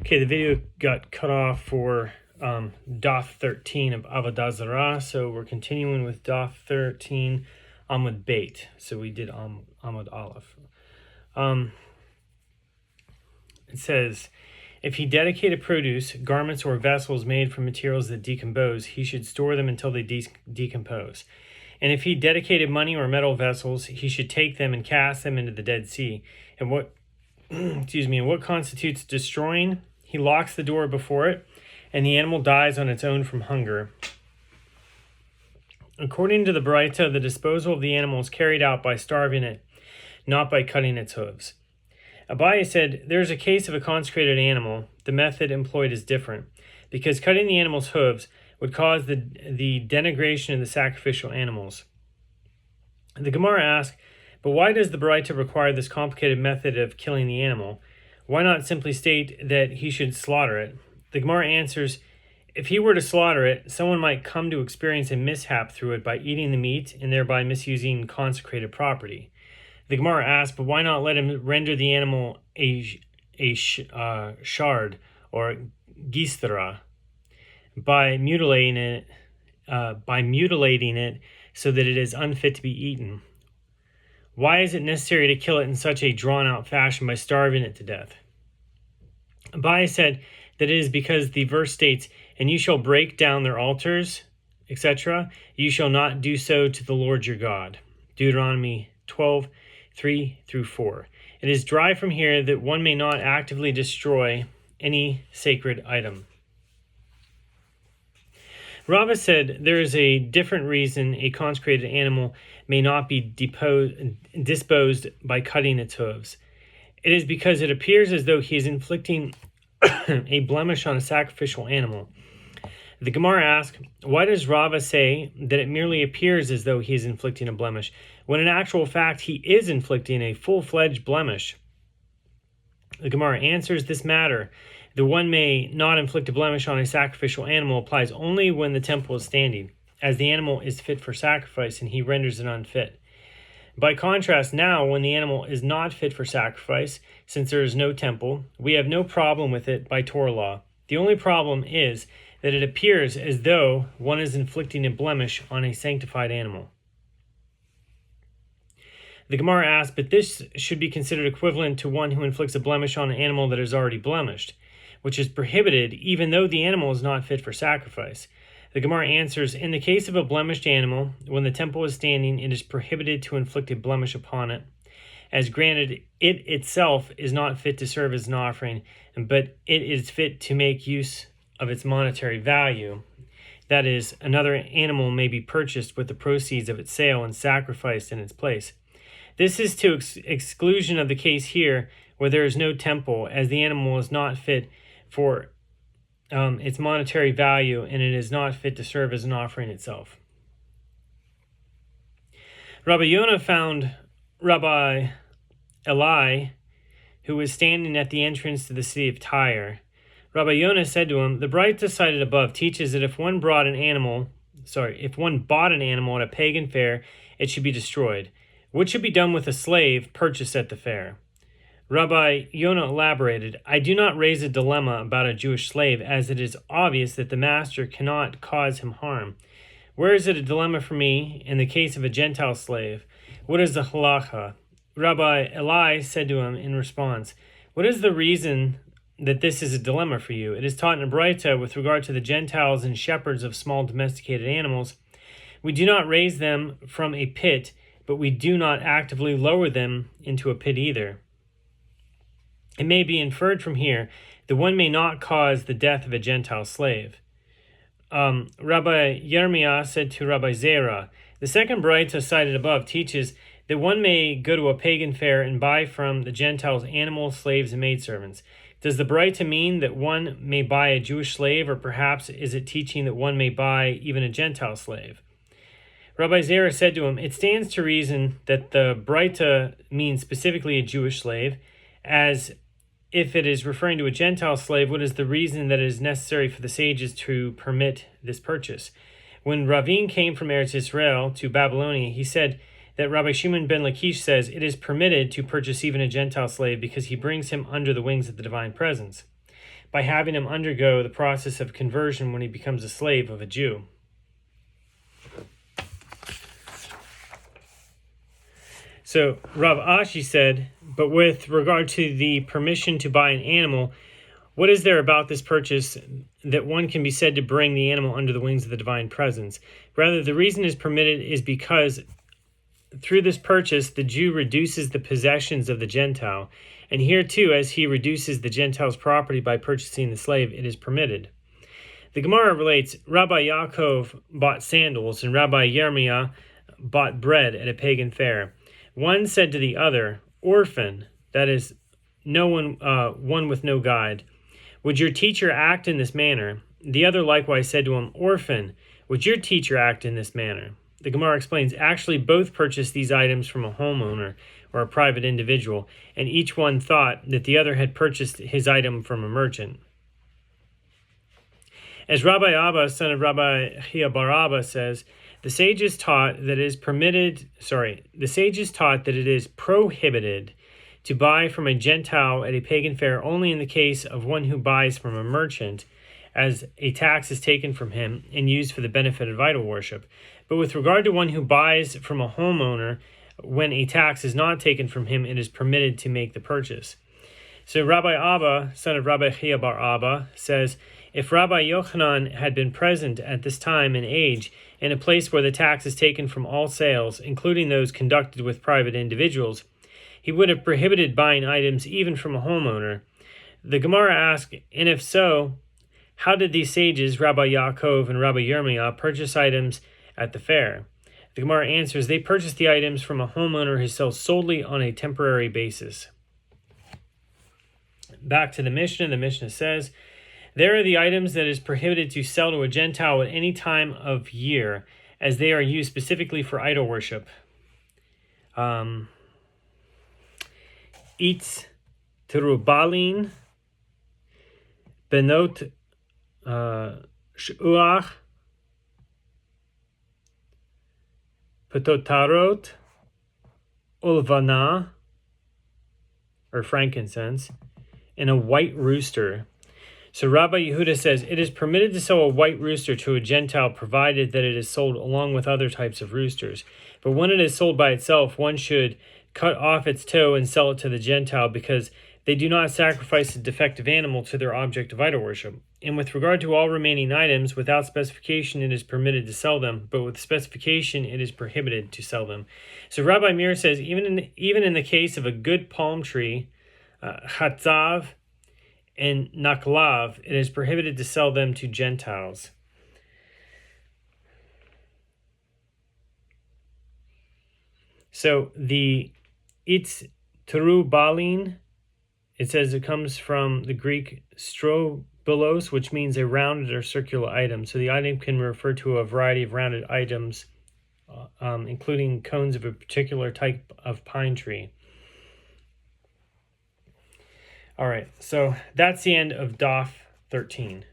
Okay, the video got cut off for Daf 13 of Avodah Zarah, so we're continuing with Daf 13 Amud Beit. So we did Amud Aleph. It says, if he dedicated produce, garments, or vessels made from materials that decompose, he should store them until they decompose. And if he dedicated money or metal vessels, he should take them and cast them into the Dead Sea. And what constitutes destroying? He locks the door before it, and the animal dies on its own from hunger. According to the Baraita, the disposal of the animal is carried out by starving it, not by cutting its hooves. Abaye said, there is a case of a consecrated animal. The method employed is different, because cutting the animal's hooves would cause the denigration of the sacrificial animals. The Gemara asked, but why does the Baraita require this complicated method of killing the animal? Why not simply state that he should slaughter it? The Gemara answers, if he were to slaughter it, someone might come to experience a mishap through it by eating the meat and thereby misusing consecrated property. The Gemara asks, but why not let him render the animal a shard or gistra by mutilating it so that it is unfit to be eaten? Why is it necessary to kill it in such a drawn-out fashion by starving it to death? Abaye said that it is because the verse states, and you shall break down their altars, etc. You shall not do so to the Lord your God. Deuteronomy 12, 3-4. It is derived from here that one may not actively destroy any sacred item. Rava said there is a different reason a consecrated animal may not be disposed by cutting its hooves. It is because it appears as though he is inflicting a blemish on a sacrificial animal. The Gemara asks, why does Rava say that it merely appears as though he is inflicting a blemish, when in actual fact he is inflicting a full-fledged blemish? The Gemara answers this matter. The one may not inflict a blemish on a sacrificial animal applies only when the temple is standing, as the animal is fit for sacrifice and he renders it unfit. By contrast, now, when the animal is not fit for sacrifice, since there is no temple, we have no problem with it by Torah law. The only problem is that it appears as though one is inflicting a blemish on a sanctified animal. The Gemara asks, but this should be considered equivalent to one who inflicts a blemish on an animal that is already blemished, which is prohibited even though the animal is not fit for sacrifice. The Gemara answers, in the case of a blemished animal, when the temple is standing, it is prohibited to inflict a blemish upon it, as granted it itself is not fit to serve as an offering, but it is fit to make use of its monetary value. That is, another animal may be purchased with the proceeds of its sale and sacrificed in its place. This is to exclusion of the case here where there is no temple, as the animal is not fit for its monetary value, and it is not fit to serve as an offering itself. Rabbi Yonah found Rabbi Eli, who was standing at the entrance to the city of Tyre. Rabbi Yonah said to him, the Baraita cited above teaches that if one bought an animal at a pagan fair, it should be destroyed. What should be done with a slave purchased at the fair? Rabbi Yonah elaborated, I do not raise a dilemma about a Jewish slave, as it is obvious that the master cannot cause him harm. Where is it a dilemma for me in the case of a Gentile slave? What is the halacha? Rabbi Eli said to him in response, what is the reason that this is a dilemma for you? It is taught in a Baraita with regard to the Gentiles and shepherds of small domesticated animals. We do not raise them from a pit, but we do not actively lower them into a pit either. It may be inferred from here that one may not cause the death of a Gentile slave. Rabbi Yirmiyah said to Rabbi Zarah, the second Baraita cited above teaches that one may go to a pagan fair and buy from the Gentiles animals, slaves, and maidservants. Does the Baraita mean that one may buy a Jewish slave, or perhaps is it teaching that one may buy even a Gentile slave? Rabbi Zarah said to him, it stands to reason that the Baraita means specifically a Jewish slave, as if it is referring to a Gentile slave, what is the reason that it is necessary for the sages to permit this purchase? When Ravin came from Eretz Israel to Babylonia, he said that Rabbi Shimon ben Lakish says it is permitted to purchase even a Gentile slave because he brings him under the wings of the divine presence. by having him undergo the process of conversion when he becomes a slave of a Jew. So Rav Ashi said, but with regard to the permission to buy an animal, what is there about this purchase that one can be said to bring the animal under the wings of the divine presence? Rather, the reason is permitted is because through this purchase, the Jew reduces the possessions of the Gentile. And here too, as he reduces the Gentile's property by purchasing the slave, it is permitted. The Gemara relates, Rabbi Yaakov bought sandals and Rabbi Yirmiyah bought bread at a pagan fair. One said to the other, orphan, that is, one with no guide, would your teacher act in this manner? The other likewise said to him, orphan, would your teacher act in this manner? The Gemara explains, actually both purchased these items from a homeowner or a private individual, and each one thought that the other had purchased his item from a merchant. As Rabbi Abba, son of Rabbi Chia bar Abba, says, the sages taught that it is prohibited to buy from a Gentile at a pagan fair only in the case of one who buys from a merchant, as a tax is taken from him and used for the benefit of idol worship. But with regard to one who buys from a homeowner, when a tax is not taken from him, it is permitted to make the purchase. So Rabbi Abba, son of Rabbi Chia bar Abba, says, if Rabbi Yochanan had been present at this time and age, in a place where the tax is taken from all sales, including those conducted with private individuals, he would have prohibited buying items even from a homeowner. The Gemara asks, and if so, how did these sages, Rabbi Yaakov and Rabbi Yirmiyah, purchase items at the fair? The Gemara answers, they purchased the items from a homeowner who sells solely on a temporary basis. Back to the Mishnah says, there are the items that is prohibited to sell to a Gentile at any time of year, as they are used specifically for idol worship. Itz terubalin, benot shuach, petotarot, ulvana, or frankincense, and a white rooster. So Rabbi Yehuda says, it is permitted to sell a white rooster to a Gentile provided that it is sold along with other types of roosters. But when it is sold by itself, one should cut off its toe and sell it to the Gentile, because they do not sacrifice a defective animal to their object of idol worship. And with regard to all remaining items, without specification it is permitted to sell them, but with specification it is prohibited to sell them. So Rabbi Meir says, even in the case of a good palm tree, chatzav, and naklav, it is prohibited to sell them to Gentiles. So the itz terubalin, it says it comes from the Greek strobilos, which means a rounded or circular item. So the item can refer to a variety of rounded items, including cones of a particular type of pine tree. All right, so that's the end of Daf 13.